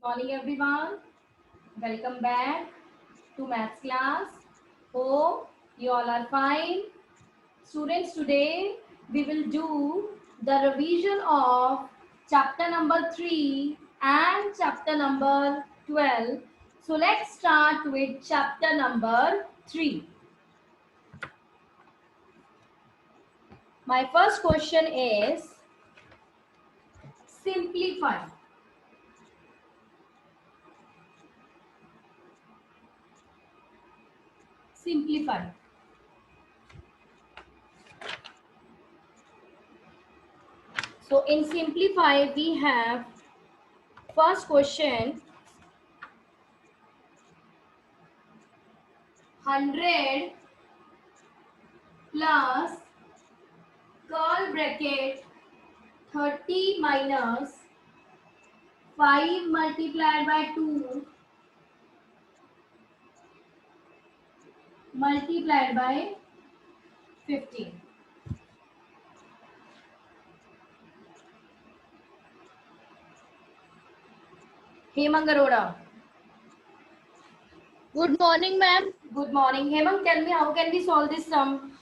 Morning everyone. Welcome back to maths class. Hope you all are fine. Students, today we will do the revision of chapter number 3 and chapter number 12. So let's start with chapter number 3. My first question is simplify. Simplify. So in simplify we have first question 100 plus curl bracket 30 minus 5 multiplied by 2 multiplied by 15. Hemang Arora. Good morning, ma'am. Good morning. Hemang, tell me how can we solve this sum?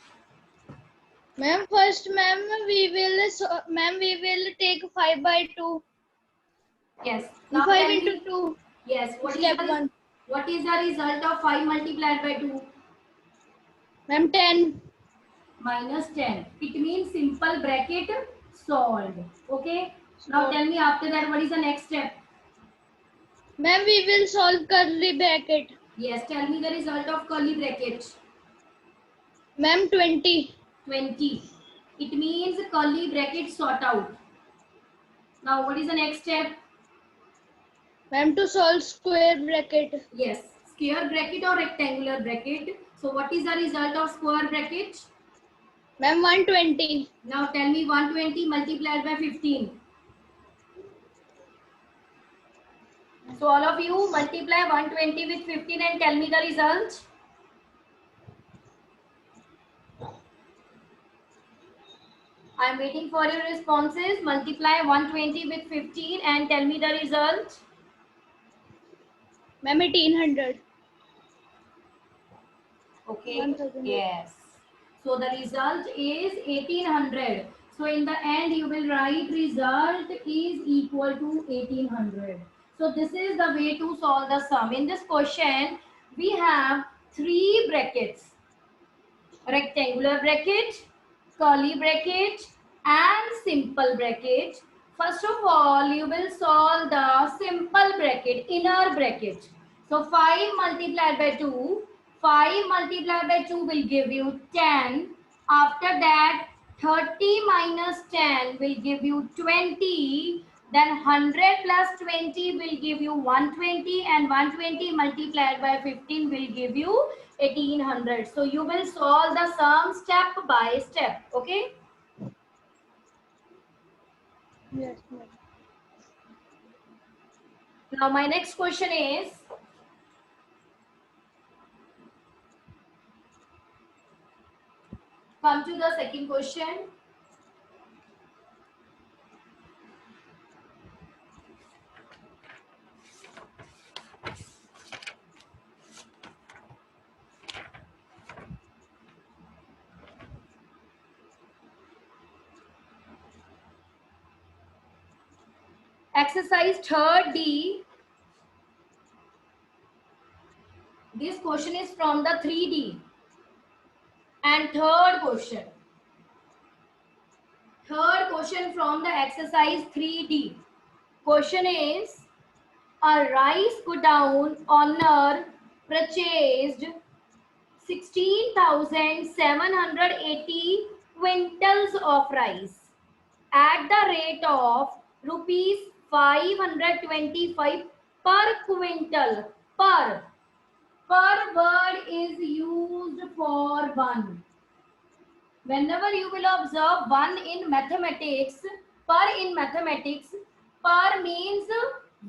Ma'am, first, ma'am, we will take 5 by 2. Yes. Now 5 tell into me. 2. Yes. Step 1. What is the result of 5 multiplied by 2? Ma'am, 10. Minus 10. It means simple bracket solved. Okay. Now tell me after that what is the next step? Ma'am, we will solve curly bracket. Yes. Tell me the result of curly bracket. Ma'am, 20. 20. It means curly bracket sort out. Now what is the next step? Ma'am, to solve square bracket. Yes, square bracket or rectangular bracket. So what is the result of square bracket? Ma'am, 120. Now tell me 120 multiplied by 15. So all of you multiply 120 with 15 and tell me the result. I am waiting for your responses. Multiply 120 with 15 and tell me the result. Ma'am, 1800. Okay. 1000. Yes. So the result is 1800. So in the end you will write result is equal to 1800. So this is the way to solve the sum. In this question we have 3 brackets. Rectangular bracket, curly bracket and simple bracket. First of all you will solve the simple bracket, inner bracket. So 5 multiplied by 2, 5 multiplied by 2 will give you 10. After that 30 minus 10 will give you 20. Then 100 plus 20 will give you 120 and 120 multiplied by 15 will give you 1800. So you will solve the sum step by step. Okay. Yes, ma'am. Now my next question is come to the second question. Exercise 3rd D. This question is from the 3D. And third question from the exercise 3D. Question is a rice godown owner purchased 16,780 quintals of rice at the rate of rupees 525 per quintal. Per word is used for one. Whenever you will observe one in mathematics, per means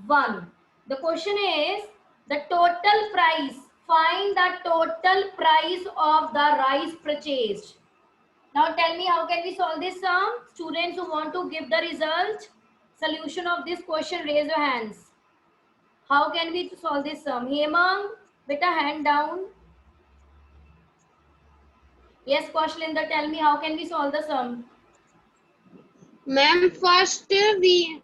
one. The question is the total price. Find the total price of the rice purchased. Now tell me how can we solve this sum? Students who want to give the result, solution of this question, raise your hands. How can we solve this sum? Hemang, beta, hand down. Yes, Kaushalinder, tell me how can we solve the sum? Ma'am, first we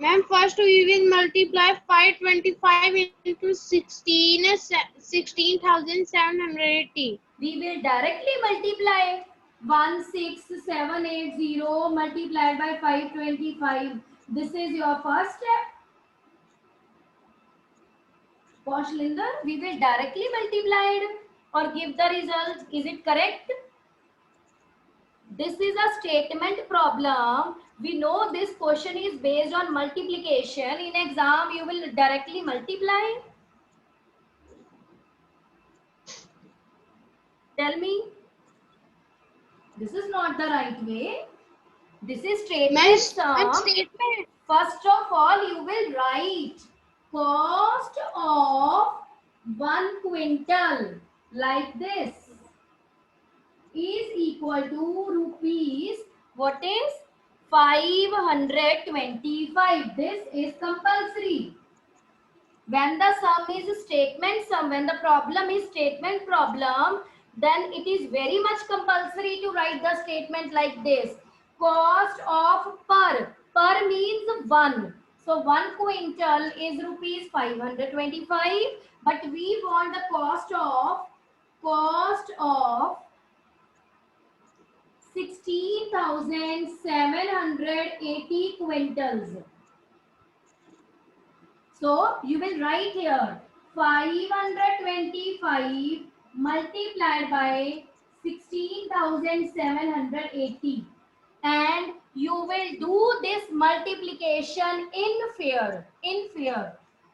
will multiply 525 into 16,780. We will directly multiply 16780 multiplied by 525. This is your first step. Kaushalinder, we will directly multiply it or give the result. Is it correct? This is a statement problem. We know this question is based on multiplication. In exam, you will directly multiply. Tell me. This is not the right way. This is statement sum. Statement. First of all, you will write cost of 1 quintal like this is equal to rupees. What is 525? This is compulsory. When the sum is statement sum, when the problem is statement problem, then it is very much compulsory to write the statement like this. Cost of per. Per means 1. So 1 quintal is rupees 525. But we want the cost of 16,780 quintals. So you will write here 525 multiplied by 16,780, and you will do this multiplication in fear.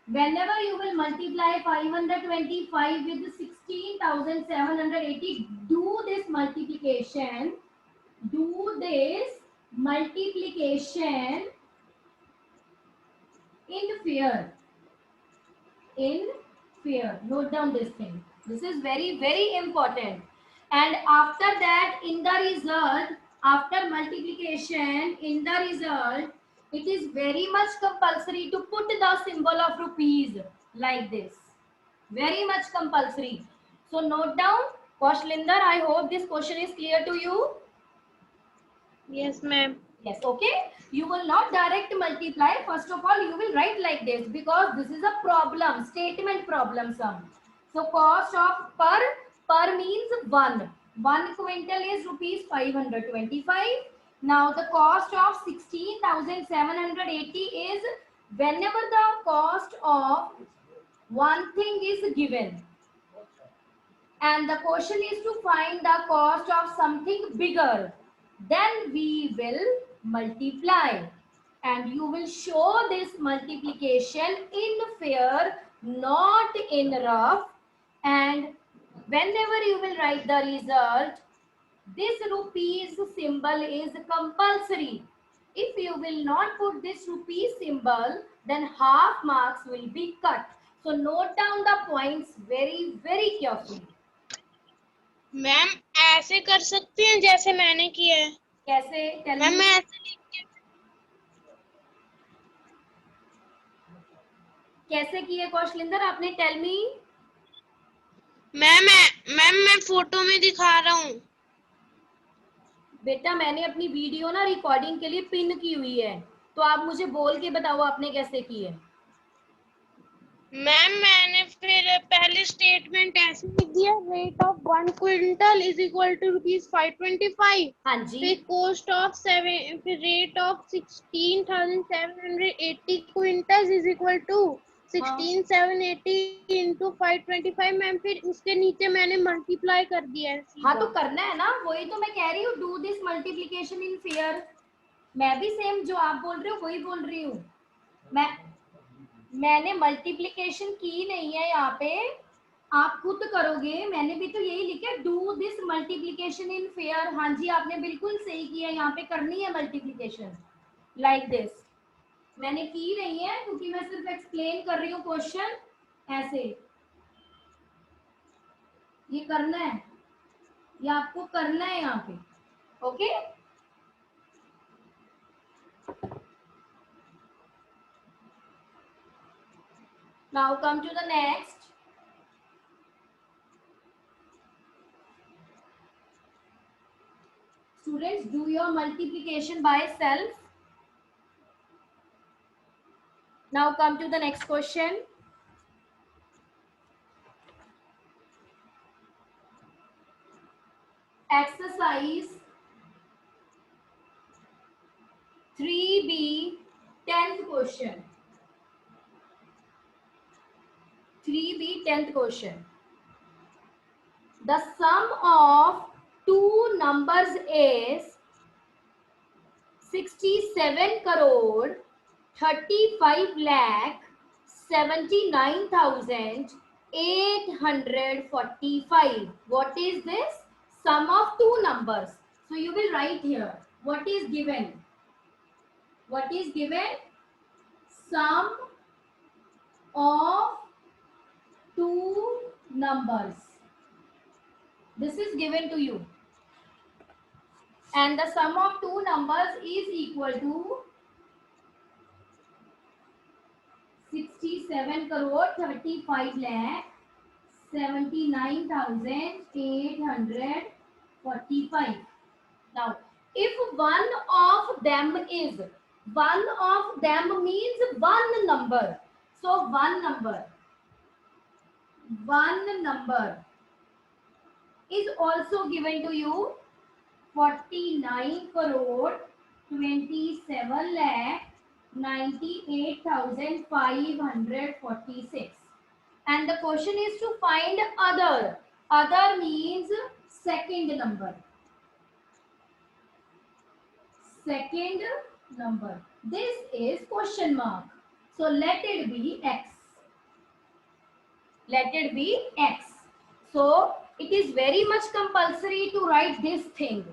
Whenever you will multiply 525 with 16,780, do this multiplication. In fear. Note down this thing. This is very, very important. And after that, in the result, after multiplication, in the result, it is very much compulsory to put the symbol of rupees like this. Very much compulsory. So note down. Kaushalinder, I hope this question is clear to you. Yes, ma'am. Yes, okay. You will not direct multiply. First of all, you will write like this because this is a problem, statement problem sum. So cost of per means 1. 1 quintal is rupees 525. Now the cost of 16,780 is whenever the cost of one thing is given. And the question is to find the cost of something bigger. Then we will multiply. And you will show this multiplication in fair, not in rough. And whenever you will write the result, this rupees symbol is compulsory. If you will not put this rupees symbol, then half marks will be cut. So note down the points very, very carefully. Ma'am ऐसे कर सकते हैं जैसे मैंने किया है? कैसे? Tell ma'am me. मैं ऐसे लिख के कैसे किए कौशलिंदर आपने? Tell me. मैम मैं फोटो में दिखा रहा हूँ. बेटा मैंने अपनी वीडियो ना रिकॉर्डिंग के लिए पिन की हुई है, तो आप मुझे बोल के बताओ आपने कैसे की है. मैम मैंने फिर पहले स्टेटमेंट ऐसे लिख दिया, rate of 1 quintal is equal to ₹525. हाँ जी. फिर कॉस्ट ऑफ 7, फिर rate of 16,780 quintals is equal to 16,780 into 525. Ma'am फिर उसके नीचे मैंने मल्टीप्लाई कर दिया है. हाँ तो करना है ना, वही तो मैं कह रही हूँ. Do this multiplication in fair. मैं भी सेम जो आप बोल रहे हो वही बोल रही हूँ. मैंने मल्टीप्लीकेशन की नहीं है यहाँ पे, आप खुद करोगे. मैंने भी तो यही लिखा, do this multiplication in fair. हाँ जी आपने बिल्कुल सही किया. यहाँ पे करनी है मल्टीप्लीकेशन लाइक दिस. मैंने की नहीं है क्योंकि मैं सिर्फ एक्सप्लेन कर रही हूँ क्वेश्चन. ऐसे ये करना है, ये आपको करना है यहाँ पे. Okay. Now come to the next. Students, do your multiplication by self. Now come to the next question. Exercise 3B, 10th question. 3B, 10th question. The sum of two numbers is 67 crore 35 lakh 79,845. What is this? Sum of two numbers. So you will write here. What is given? What is given? Sum of two numbers. This is given to you. And the sum of two numbers is equal to 67 crore 35 lakh 79,845. Now, if one of them means one number. So one number is also given to you 49 crore 27 lakh 98,546. And the question is to find other. Other means second number. Second number. This is question mark. So let it be x. Let it be x. So it is very much compulsory to write this thing.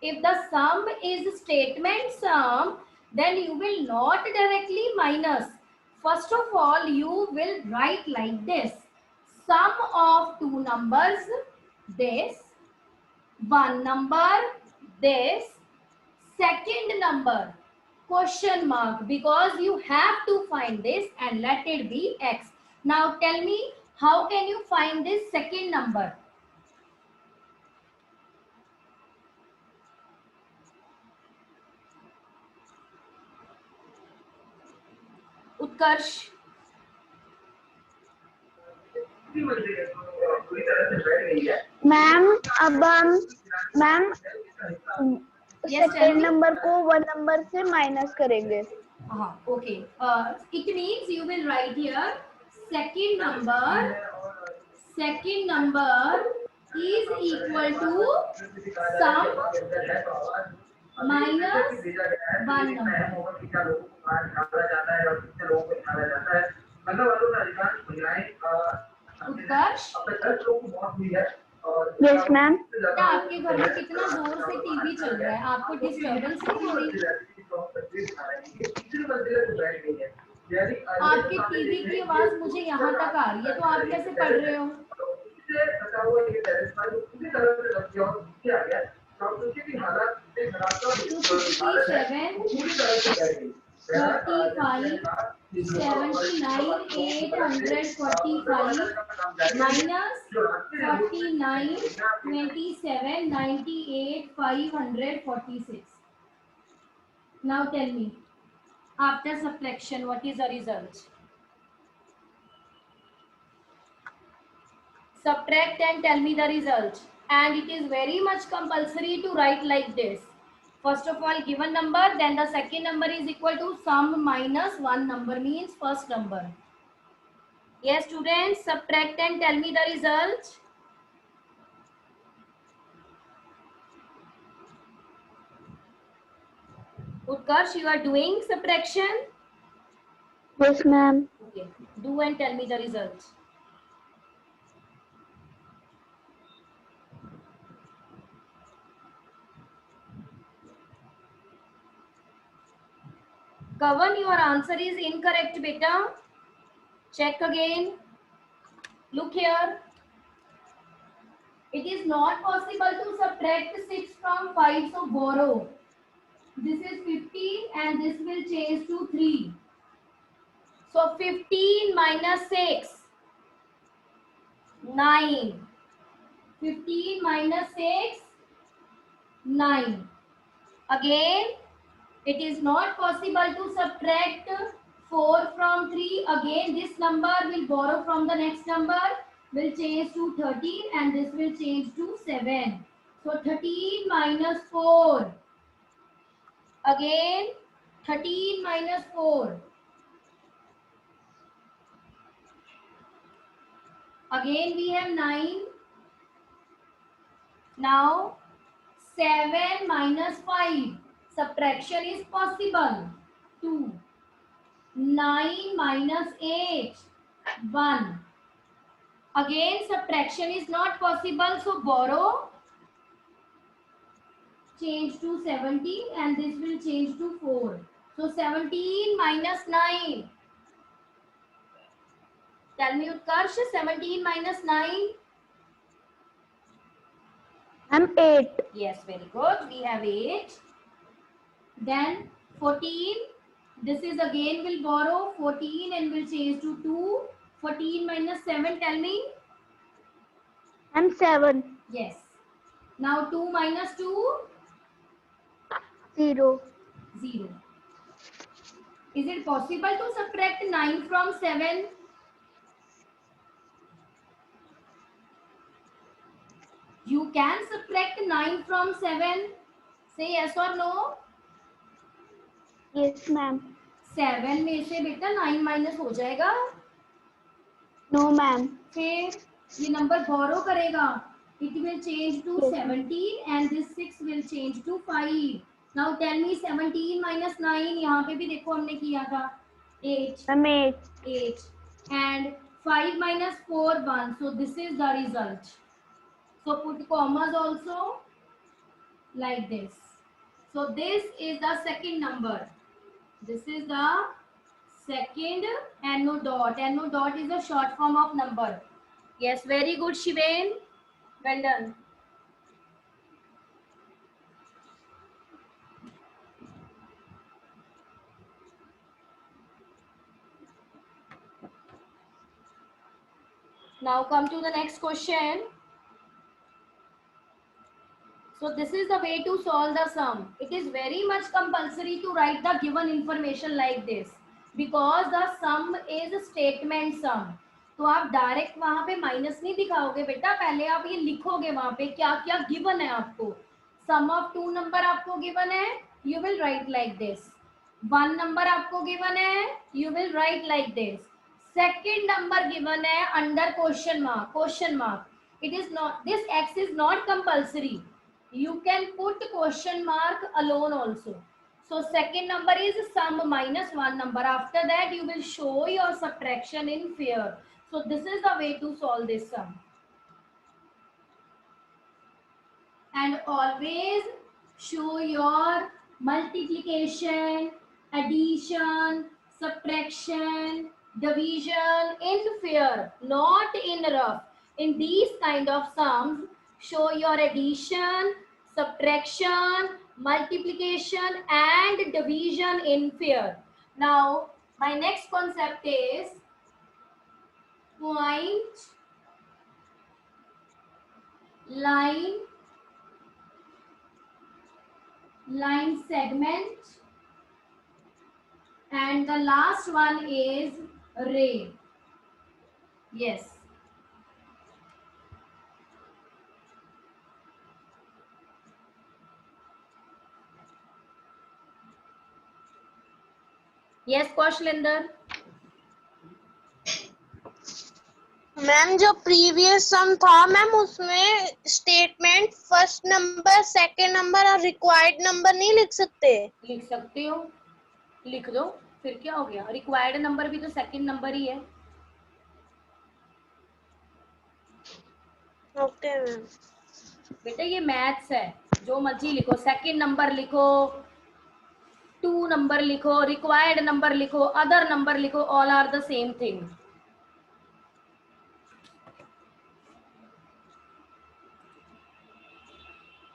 If the sum is statement sum, then you will not directly minus. First of all, you will write like this. Sum of two numbers, this. One number, this. Second number, question mark, because you have to find this and let it be x. Now tell me, how can you find this second number? Utkarsh, ma'am अब हम ma'am Yes, tell second me. Number को one number से minus करेंगे. Okay. It means you will write here second number is equal to sum minus one number. Utkarsh, yes ma'am. बेटा आपके घर में कितना जोर से टीवी चल रहा है, आपको डिस्टर्बेंस नहीं हो रही? आपके टीवी की आवाज मुझे यहाँ तक आ रही है, तो आप कैसे पढ़ रहे हो? 35, 79, 845 minus 49, 27, 98, 546. Now tell me, after subtraction, what is the result? Subtract and tell me the result. And it is very much compulsory to write like this. First of all, given number, then the second number is equal to sum minus one number, means first number. Yes, students, subtract and tell me the result. Utkarsh, you are doing subtraction? Yes ma'am. Okay. Do and tell me the result. Kavan, your answer is incorrect, beta. Check again. Look here. It is not possible to subtract 6 from 5, so borrow. This is 15 and this will change to 3. So 15 minus 6, 9. 15 minus 6, 9. Again, it is not possible to subtract 4 from 3. Again, this number will borrow from the next number, will change to 13, and this will change to 7. So 13 minus 4. Again, 13 minus 4. Again, we have 9. Now, 7 minus 5. Subtraction is possible. 2. 9 minus 8. 1. Again, subtraction is not possible. So, borrow. Change to 17 and this will change to 4. So, 17 minus 9. Tell me, Utkarsh, 17 minus 9. I'm 8. Yes, very good. We have 8. Then 14. This is again will borrow 14 and will change to 2. 14 minus 7, tell me. I'm 7. Yes. Now 2 minus 2, 0. 0. Is it possible to subtract 9 from 7? You can subtract 9 from 7. Say yes or no. Yes, ma'am. 7 में से बेटा 9 minus हो जाएगा. No, ma'am. फिर ये number बोरो करेगा. It will change to Yes. 17 and this 6 will change to 5. Now tell me 17 minus 9. यहाँ पे भी देखो हमने किया था 8. I'm 8. 8 and 5 minus 4 1. So this is the result. So put commas also like this. So this is the second number. This is the second and no dot. And no dot is a short form of number. Yes, very good, Shiven. Well done. Now come to the next question. So this is the way to solve the sum. It is very much compulsory to write the given information like this because the sum is statement sum. तो आप direct वहां पे minus नहीं दिखाओगे बेटा, पहले आप ये लिखोगे वहां पे क्या क्या गिवन है आपको. सम ऑफ 2 नंबर आपको गिवन है, you will write like this. 1 number आपको गिवन है, you will write like this. Second number given है under question mark. It is not, this x is not compulsory. You can put question mark alone also. So second number is sum minus 1 number. After that you will show your subtraction in pair. So this is the way to solve this sum. And always show your multiplication, addition, subtraction, division in pair, not in rough. In these kind of sums, show your addition, subtraction, multiplication and division in pair. Now, my next concept is point, line segment, and the last one is ray. Yes. Yes, Kaushlinder. Ma'am जो previous सम था ma'am उसमें statement first number second number और required number नहीं लिख सकते. लिख सकते हो, लिख दो, फिर क्या हो गया. रिक्वायर्ड नंबर भी तो सेकंड नंबर ही है. Okay ma'am. बेटा ये मैथ्स है, जो मर्जी लिखो, सेकंड नंबर लिखो, 2 नंबर लिखो, रिक्वायर्ड नंबर लिखो, अदर नंबर लिखो, all are the same thing.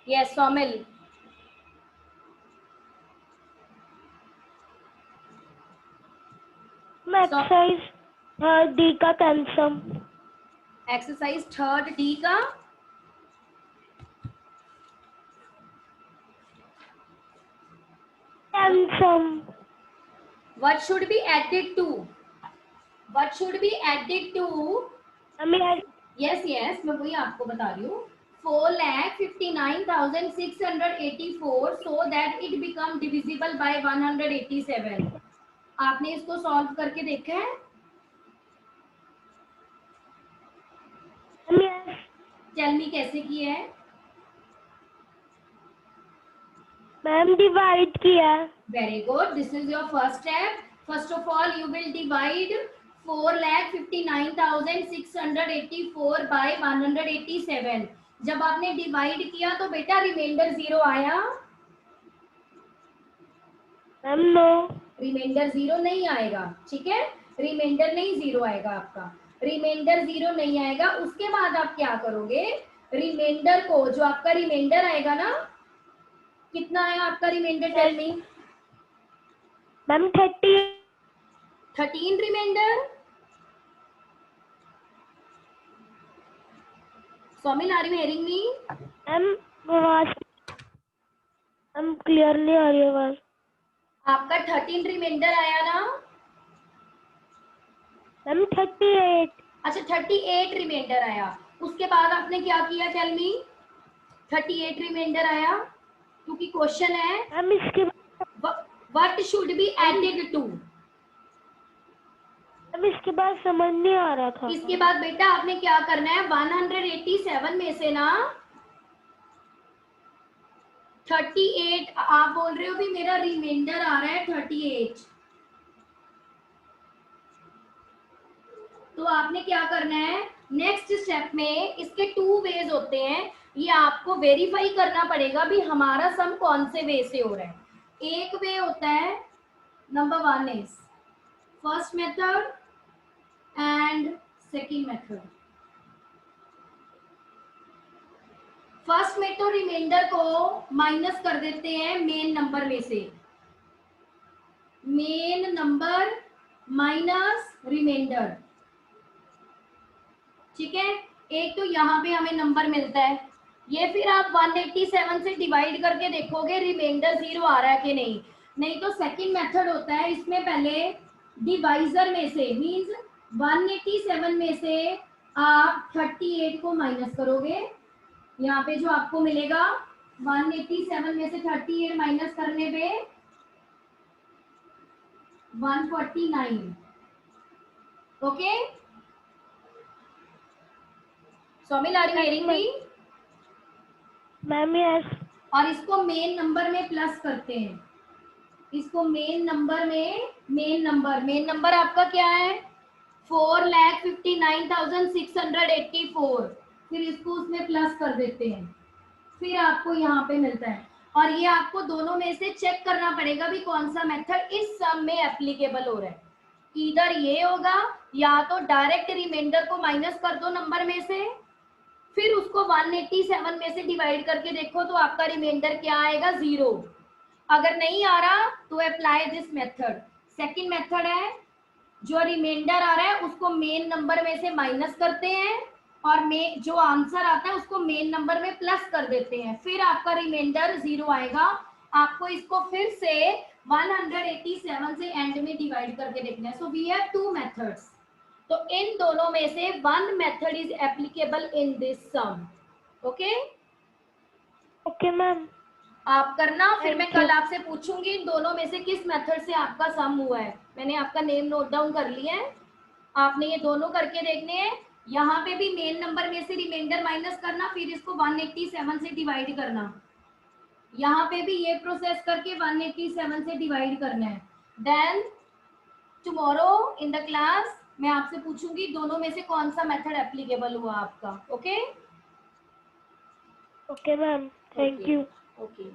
Yes, Somil. Exercise D का कैंसम एक्सरसाइज थर्ड डी का कैंसम what should be added to what should be added to yes मैं वही आपको बता रही हूँ 4,59,684 so that it become divisible by 187 आपने इसको सॉल्व करके देखा है टेल मी कैसे किया है मैम डिवाइड किया very good this is your first step first of all you will divide 4,59,684 by 187 जब आपने डिवाइड किया तो बेटा रिमाइंडर 0 आया मैम नो रिमाइंडर 0 नहीं आएगा ठीक है रिमाइंडर नहीं 0 आएगा आपका रिमाइंडर 0 नहीं आएगा उसके बाद आप क्या करोगे रिमाइंडर को जो आपका रिमाइंडर आएगा ना कितना आया आपका reminder tell me ma'am 13 reminder Swamil, are you hearing me? Ma'am clear नहीं आ रही आवाज आपका 13 रिमाइंडर आया ना मैम 38 अच्छा 38 रिमाइंडर आया उसके बाद आपने क्या किया टेल मी 38 रिमाइंडर आया क्योंकि क्वेश्चन है मैम इसके what should be added to ma'am इसके बाद समझ नहीं आ रहा था इसके बाद बेटा आपने क्या करना है 187 में से ना 38 आप बोल रहे हो भी मेरा रिमाइंडर आ रहा है 38 तो आपने क्या करना है नेक्स्ट स्टेप में इसके 2 वेज होते हैं ये आपको वेरीफाई करना पड़ेगा भी हमारा सम कौन से वे से हो रहा है एक वे होता है number 1 is first method and second method first में तो रिमाइंडर को माइनस कर देते हैं मेन नंबर में से मेन नंबर माइनस रिमाइंडर ठीक है एक तो यहाँ पे हमें नंबर मिलता है ये फिर आप 187 से डिवाइड करके देखोगे रिमाइंडर 0 आ रहा है कि नहीं तो सेकंड मेथड होता है इसमें पहले डिवाइजर में से मींस 187 में से आप 38 को माइनस करोगे यहाँ पे जो आपको मिलेगा 187 में से 38 माइनस करने पे 149 okay Swamil, are you hearing me? Ma'am yes और इसको मेन नंबर में प्लस करते हैं इसको मेन नंबर आपका क्या है 4,59,684 फिर इसको उसमें प्लस कर देते हैं फिर आपको यहाँ पे मिलता है और ये आपको दोनों में से चेक करना पड़ेगा भी कौन सा मेथड इस सम में एप्लीकेबल हो रहा है इधर ये होगा या तो डायरेक्ट रिमाइंडर को माइनस कर दो नंबर में से फिर उसको 187 में से डिवाइड करके देखो तो आपका रिमाइंडर क्या आएगा 0 अगर नहीं आ रहा तो apply this method second method है जो रिमाइंडर आ रहा है उसको मेन नंबर में से माइनस करते हैं और जो आंसर आता है उसको मेन नंबर में प्लस कर देते हैं फिर आपका रिमाइंडर 0 आएगा आपको इसको फिर से 187 से एंड में डिवाइड करके देखना है सो वी हैव 2 मेथड्स तो इन दोनों में से one method is applicable in this sum okay okay ma'am आप करना फिर मैं कल आपसे पूछूंगी इन दोनों में से किस मेथड से आपका सम हुआ है मैंने आपका नेम नोट डाउन कर लिया है आपने ये दोनों करके देखने हैं यहाँ पे भी मेन नंबर में से रिमाइंडर माइनस करना फिर इसको 187 से डिवाइड करना यहाँ पे भी ये प्रोसेस करके 187 से डिवाइड करना है then tomorrow in the class मैं आपसे पूछूंगी दोनों में से कौन सा मेथड एप्लीकेबल हुआ आपका okay okay ma'am thank you okay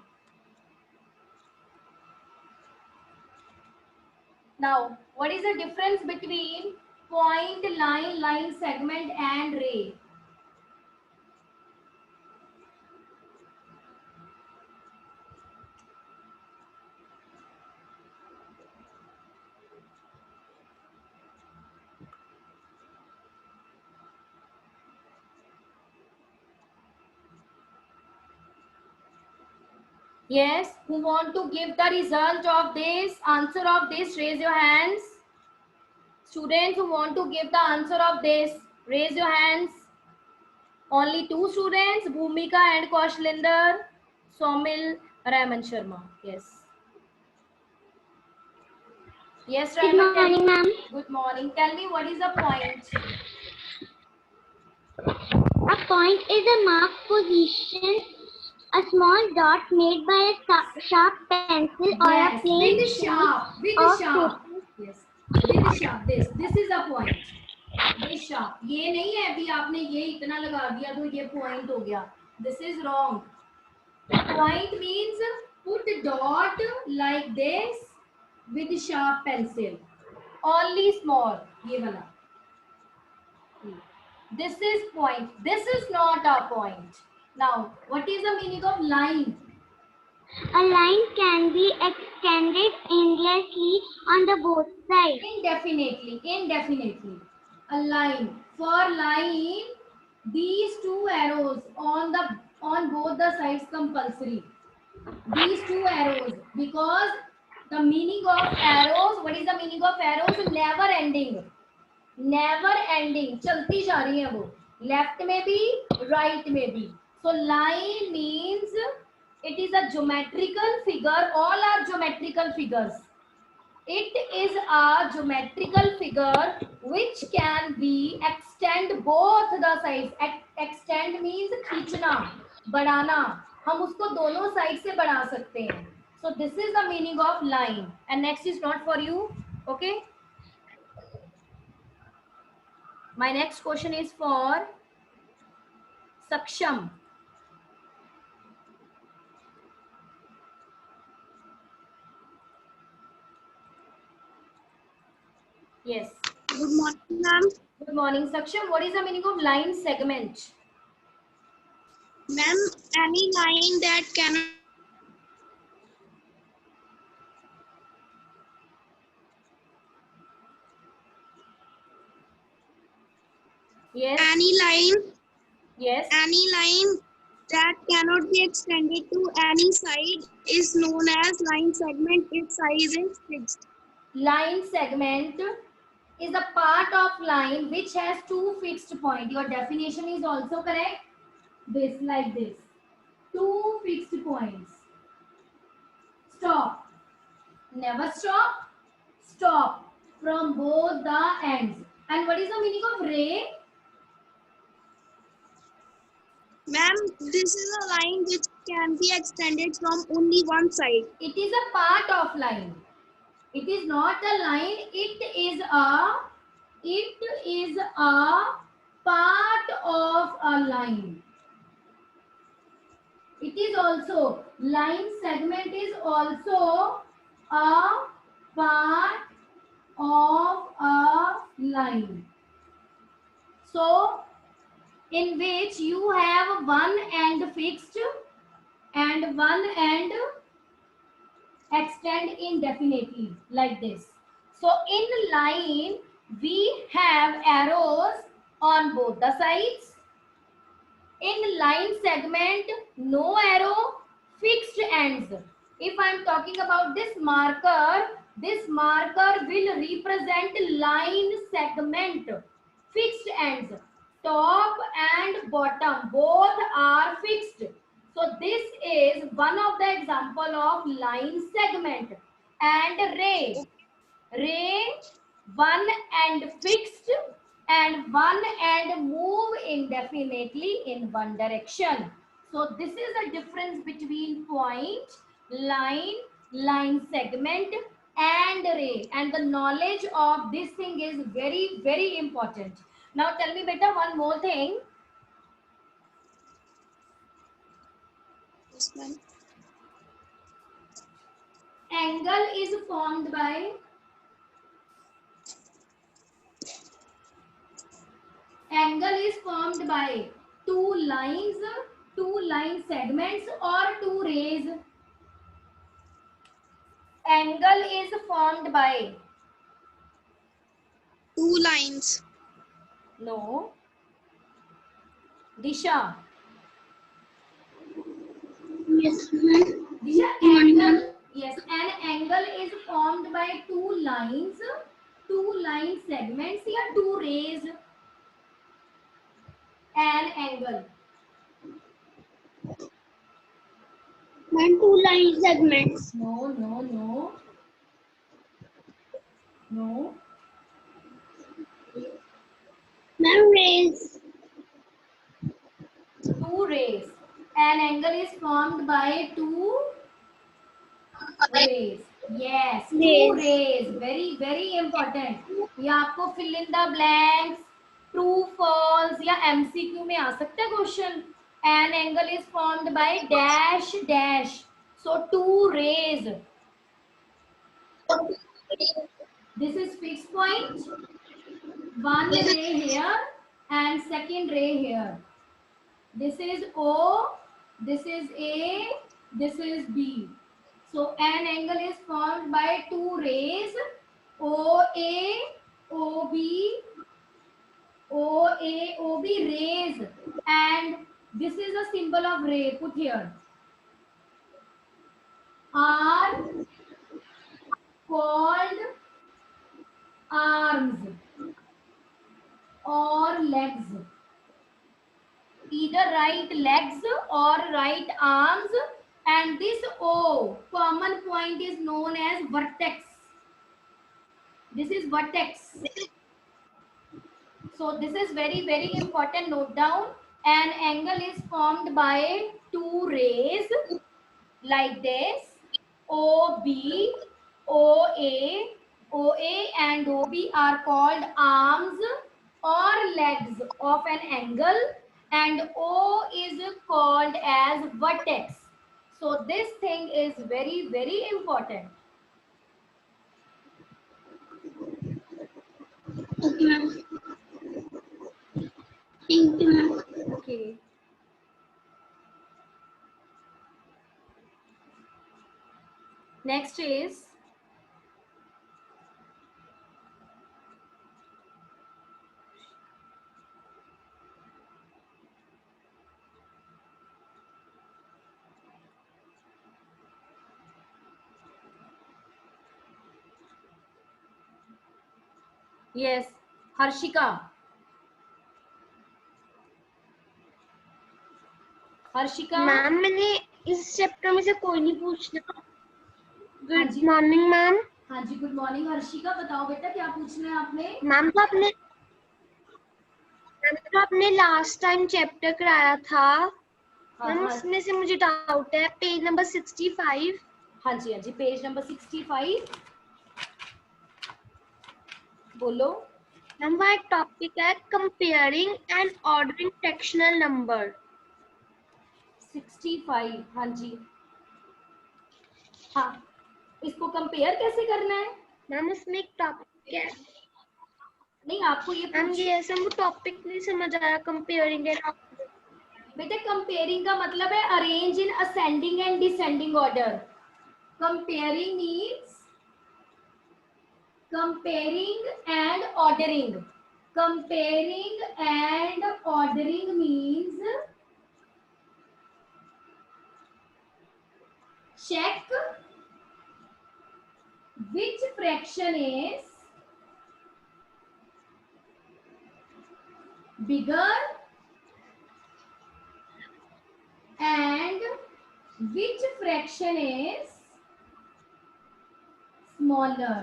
now what is the difference between point line segment and ray Yes, who want to give the result of this, answer of this, raise your hands. Students who want to give the answer of this, raise your hands. Only 2 students, Bhumika and Kaushlinder, Somil, Raman Sharma. Yes. Yes, Good Raman. morning, ma'am. Good morning. Tell me what is the point? A point is a marked position, a small dot made by a sharp pencil or a Yes, plain with sheet sharp, with of sharp. paper. Yes, with sharp. This is a point. With sharp. ये नहीं है अभी आपने ये इतना लगा दिया तो ये point हो गया. This is wrong. Point means put dot like this with sharp pencil. Only small. ये वाला. This is point. This is not a point. Now, what is the meaning of line? A line can be extended endlessly on the both sides. Indefinitely, indefinitely. A line. For line, these 2 arrows on both the sides compulsory. These 2 arrows, because the meaning of arrows, what is the meaning of arrows? Never ending. Never ending. चलती जा रही है वो. Left में भी, right में भी. So line means it is a geometrical figure. All are geometrical figures. It is a geometrical figure which can be extend both the sides. Extend means खींचना, बढ़ाना. हम उसको दोनों साइड से बढ़ा सकते हैं. So this is the meaning of line. And next is not for you. Okay. My next question is for Saksham. Yes. Good morning, ma'am. Good morning, Saksham. What is the meaning of line segment? Ma'am, any line that cannot Yes. Yes. any line that cannot be extended to any side is known as line segment. Its size is fixed. Line segment is a part of line which has 2 fixed points. Your definition is also correct. This like this. 2 fixed points. Stop. Never stop. Stop from both the ends. And what is the meaning of ray? Ma'am, this is a line which can be extended from only one side. It is a part of line. It is not a line. It is a part of a line. It is also, line segment is also a part of a line. So, in which you have one end fixed and one end extend indefinitely like this. So in line we have arrows on both the sides. In line segment no arrow, fixed ends. If I am talking about this marker will represent line segment, fixed ends. Top and bottom both are fixed. So this is one of the example of line segment. And ray, one end fixed and one end move indefinitely in one direction. So this is the difference between point, line segment and ray. And the knowledge of this thing is very, very important. Now tell me beta one more thing. Yes, ma'am. Angle is formed by two lines, two line segments or two rays. Angle is formed by Two lines. no. Disha. Yes, ma'am. Disha, angle, yes, an angle is formed by two line segments या two rays. An angle. Ma'am, two line segments. No. Ma'am, rays. Two rays. An angle is formed by two rays. Yes, two rays. Very very important. ये आपको fill in the blanks, true false या MCQ में आ सकता है question. An angle is formed by dash dash. So two rays. This is fixed point. One ray here and second ray here. This is O, this is A, this is B. So an angle is formed by two rays, OA, OB, OA, OB rays, and this is a symbol of ray. Put here. Are called arms or legs. Either write legs or write arms, and this O common point is known as vertex. This is vertex. So this is very very important. Note down. An angle is formed by two rays like this. OB, OA, OA and OB are called arms or legs of an angle, and O is called as vertex. So this thing is very very important. Okay, ma'am. Thank you, ma'am. Okay. Next is yes, Harshika. Harshika ma'am मैंने इस chapter में से कोई नहीं पूछना. हाँ good जी. Morning ma'am. हाँ जी, good morning Harshika. बताओ बेटा क्या पूछना है आपने. मैम तो आपने लास्ट टाइम चैप्टर कराया था मैम, उसमें से मुझे डाउट है. Page number 65. हाँ जी हाँ जी, पेज नंबर 65. बोलो मैम वहाँ एक टॉपिक है comparing and ordering fractional number. 65. हाँ जी. हाँ, इसको कंपेयर कैसे करना है. मैम उसमें एक टॉपिक है. नहीं, आपको ये मैम ये ऐसा वो टॉपिक नहीं समझ आया. कंपेयरिंग एंड बेटा कंपेयरिंग का मतलब है arrange in ascending and descending order. Comparing means comparing and ordering. Comparing and ordering means check which fraction is bigger and which fraction is smaller.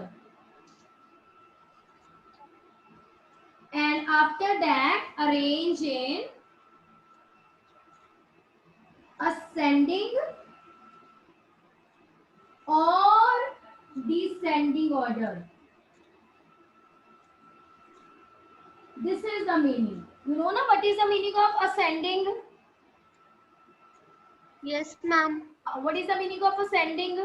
And after that arrange in ascending or descending order. This is the meaning. You know na what is the meaning of ascending? Yes ma'am. What is the meaning of ascending?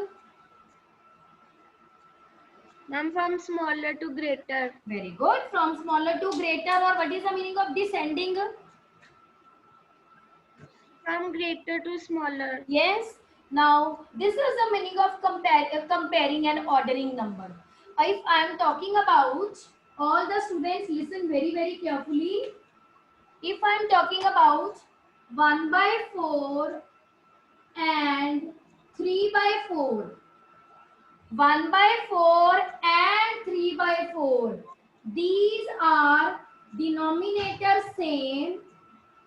Ma'am from smaller to greater. Very good. From smaller to greater. Or what is the meaning of descending? From greater to smaller. Yes. Now this is the meaning of comparing and ordering number. If I am talking about, all the students listen very very carefully. If I am talking about 1/4 and 3/4, 1/4 and 3/4. These are denominator same.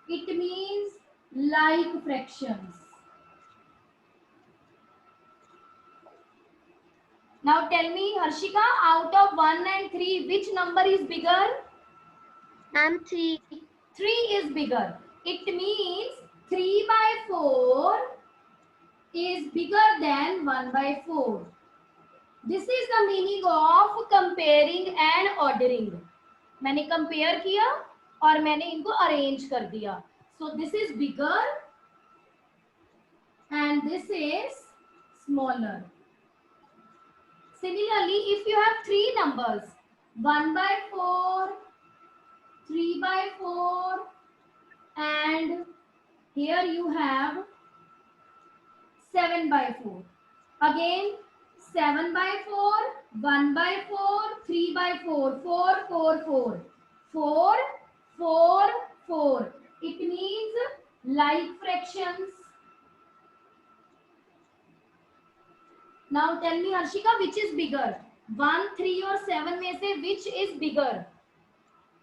It means like fractions. Now tell me, Harshika, out of 1 and 3, which number is bigger? Ma'am, 3. 3 is bigger. It means 3/4 is bigger than 1/4. This is the meaning of comparing and ordering. मैंने compare किया और मैंने इनको arrange कर दिया. So this is bigger and this is smaller. Similarly, if you have three numbers, 1/4, 3/4, and here you have 7/4. Again, 7/4, 1/4, 3/4, 4, 4, 4. 4, 4, 4. It means like fractions. Now tell me, Harshika, which is bigger? 1, 3 और 7 में से which is bigger?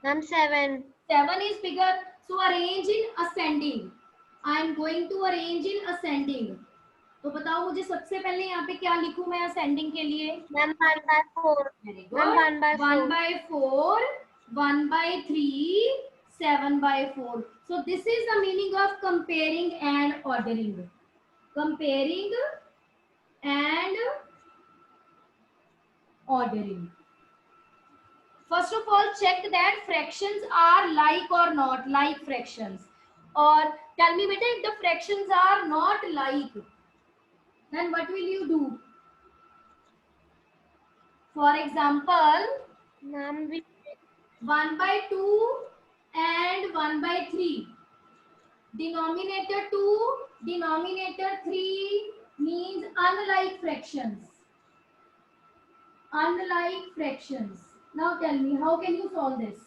Ma'am, 7. 7 is bigger. So arrange in ascending. I am going to arrange in ascending. तो बताओ मुझे सबसे पहले यहाँ पे क्या लिखूं मैं ascending के लिए? Ma'am, 1/4. Very good. Ma'am, 1/4. 1/4, 1/3, 7/4. So this is the meaning of comparing and ordering. Comparing and ordering. First of all, check that fractions are like or not like fractions. Or tell me, beta, if the fractions are not like, then what will you do? For example, Ma'am, 1/2 and 1/3. Denominator 2, denominator 3 means unlike fractions. Unlike fractions. Now tell me, how can you solve this?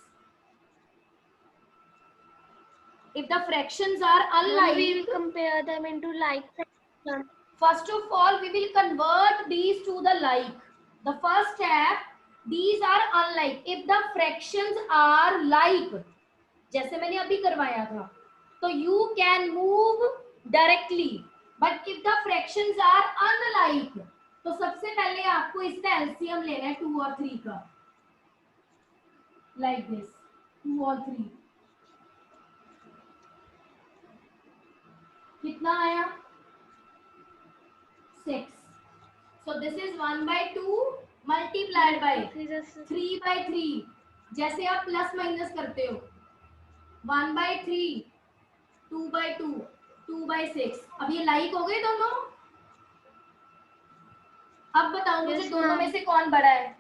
If the fractions are unlike, we will compare them into like fractions. first of all, we will convert these to the like. The first step, these are unlike. If the fractions are like, जैसे मैंने अभी करवाया था, तो you can move directly. But if the fractions are unlike, तो सबसे पहले आपको इसका LCM लेना है 2 और 3 का. Like this, 2 और 3. कितना आया? 6. So this is 1/2 multiplied by 3/3. जैसे आप प्लस माइनस करते हो, 1/3, 2/2, 2/6. अब ये लाइक हो गए दोनों. अब बताओ मुझे Yes, दोनों ma'am. में से कौन बड़ा है?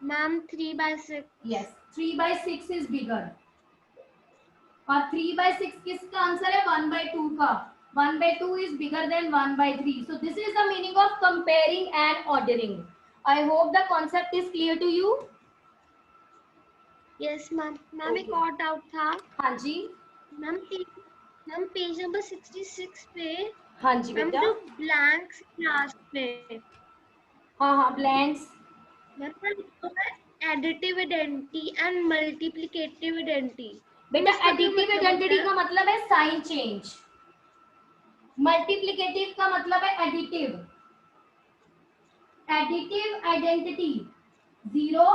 Ma'am, 3/6. Yes, 3/6 is bigger. और 3/6 किसका आंसर है? 1/2 का. 1/2 is bigger than 1/3. So this is the meaning of comparing and ordering. I hope the concept is clear to you. Yes, ma'am. Ma'am, एक और डाउट था. हाँ जी, मैम पेज नंबर 66 पे हाँ जी मैम बेटा. जो ब्लैंक्स लास्ट पे हाँ हाँ, blanks. Ma'am additive identity and multiplicative identity. बेटा इसका क्या एडिटिव मतलब आइडेंटिटी होता का मतलब है साइन चेंज. मल्टीप्लिकेटिव का मतलब है एडिटिव. Additive identity 0